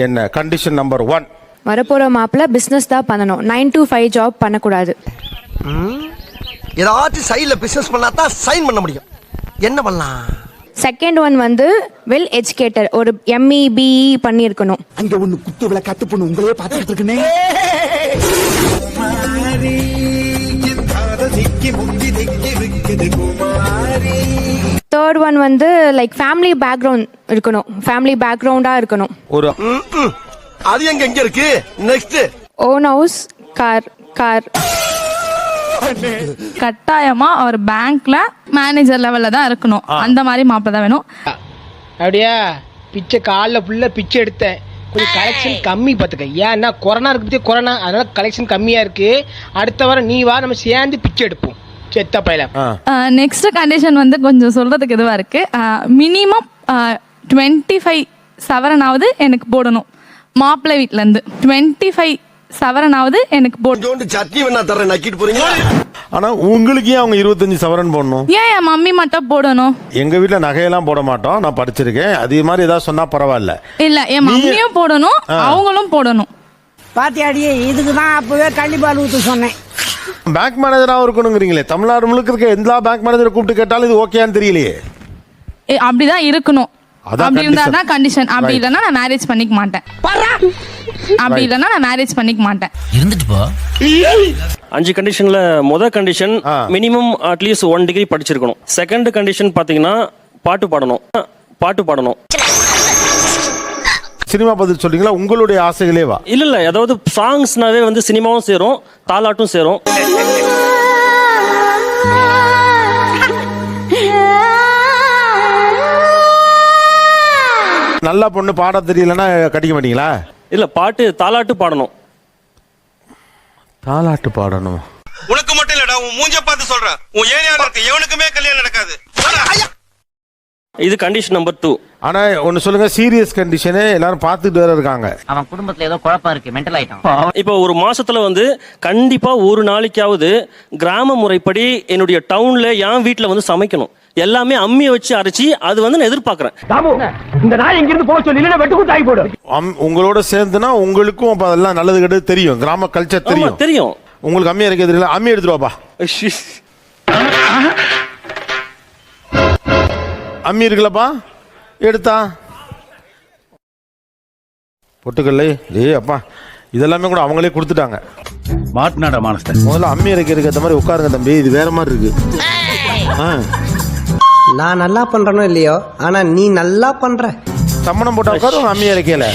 என்ன condition number 1? வரப்போற மாப்பிள்ள பிசினஸ் தான் பண்ணணும், 9 to 5 ஜாப் பண்ணக்கூடாது. ஏதாச்சும் சைடுல பிசினஸ் பண்ணா தான் சைன் பண்ண முடியும். என்ன பண்ணலாம்? செகண்ட் ஒன் வந்து வெல் எஜுகேட்டட், ஒரு ME BE பண்ணியிருக்கணும். அங்க ஒண்ணு குத்து விளக்கு கத்து பொண்ணு உங்களே பார்த்துட்டு இருக்கனே. தேர்ட் ஒன் வந்து லைக் ஃபேமிலி பேக்ரவுண்ட் இருக்கணும், ஃபேமிலி பேக்ரவுண்டா இருக்கணும். ஒரு அது எங்க இருக்கு? Next own house, car. கட்டாயமா அவர் பேங்க்ல மேனேஜர் லெவல்ல தான் இருக்கணும். அந்த மாதிரி மாப்பிள்ள தான் வேணும். அப்படியா? பிச்சை காலில் ஃபுல்லாக பிச்சை எடுத்தேன், கொஞ்சம் கலெக்ஷன் கம்மி பார்த்துக்க. ஏன்னா கொரோனா இருக்கு பற்றி கொரோனா, அதனால கலெக்ஷன் கம்மியாக இருக்கு. அடுத்த வாரம் நீ வா, நம்ம சேர்ந்து பிச்சை எடுப்போம். செத்த பையில. நெக்ஸ்ட் கண்டிஷன் வந்து கொஞ்சம் சொல்றதுக்கு இதுவா இருக்கு. மினிமம் 25 சவரனாவது எனக்கு போடணும். மாப்பிள்ளை வீட்ல இருந்து 25 சவரனாவது எனக்கு போடணும். சட்னி வேணா தரேன், நக்கிட்டு போறீங்க. ஆனா உங்களுக்கு ஏன் அவங்க 25 சவரன் போடணும்? ஏன் என் மம்மி மட்டும் போடணும்? எங்க வீட்டுல நகையெல்லாம் போட மாட்டோம், நான் படிச்சிருக்கேன். அதே மாதிரி ஏதாவது சொன்னா பரவாயில்ல. இல்ல, என் மம்மியும் போடணும், அவங்களும் போடணும். பாத்தியாடி, இதுக்கு தான் அப்பவே கண்டிப்பா ஊத்து சொன்னேன். பேங்க் மேனேஜராகவும் இருக்கணுங்கிறீங்களே, தமிழ்நாடு முழுக்க இருக்க எல்லா பேங்க் மேனேஜரை கூப்பிட்டு கேட்டாலும் இது ஓகேன்னு தெரியலையே. அப்படிதான் இருக்கணும். அப்படி இருந்தா கண்டிஷன். அப்படி இல்லைன்னா நான் மேரேஜ் பண்ணிக்க மாட்டேன். இருந்துட்டு போ. 5 கண்டிஷன்ல முதல் கண்டிஷன் மினிமம் அட்லீஸ்ட் 1 டிகிரி படிச்சிருக்கணும். செகண்ட் கண்டிஷன் பாத்தீங்கன்னா பாட்டு பாடணும். சினிமா பதில் சொல்றீங்களா? உங்களுடைய ஆசைகளே வா. இல்ல அதாவது சாங்ஸ்னாவே வந்து சினிமாவும் சேரும், தாலாட்டும் சேரும். நல்லா பொண்ணு பாட தெரியலன்னா கட்டிக்க மாட்டீங்களா? இல்ல, தாலாட்டு பாடணும். உனக்கு மட்டும் இல்லடா, உன் மூஞ்ச பார்த்து சொல்றேன். உன் ஏரியால இருக்க எவனுக்குமே கல்யாணம் நடக்காது. இது கண்டிஷன் நம்பர் 2. ஆனா ஒன்னு சொல்லுங்க, சீரியஸ் கண்டிஷனே எல்லாரும் பார்த்துட்டு வேற இருக்காங்க. அவன் குடும்பத்துல ஏதோ குழப்பம் இருக்கு, மென்டல் ஆயிட்டான். இப்போ ஒரு மாசத்துல வந்து கண்டிப்பா ஒரு நாளைக்காவது கிராம முறைப்படி என்னுடைய டவுன்ல என் வீட்டுல வந்து சமைக்கணும். எல்லாமே அம்மியை வச்சு அரைச்சி அது வந்து நான் எதிர்பார்க்கிறேன். இந்த நாய் எங்க இருந்து போக சொல்லி வெட்டுக்கு தாய் போடு. உங்களோட சேர்ந்துனா உங்களுக்கும் அப்ப அதெல்லாம் நல்லது கெட்டது தெரியும், கிராம கல்ச்சர் தெரியும். உங்களுக்கு அம்மி அரைக்க தெரியல, அம்மி எடுத்துட்டு வாப்பா. அம்மி இருக்குல்லப்பா, எடுத்தா பொட்டுக்கல்லை. அப்பா இதெல்லாமே கூட அவங்களே கொடுத்துட்டாங்க. மாட்னாடா மானஸ்த. முதல்ல அம்மி அரைக்கிறதுக்கு ஏற்ற மாதிரி உட்காருங்க தம்பி, இது வேற மாதிரி இருக்கு. நான் நல்லா பண்றனோ இல்லையோ, ஆனா நீ நல்லா பண்ற. சம்மணம் போட்டா உட்காரு, அம்மி அரைக்கல.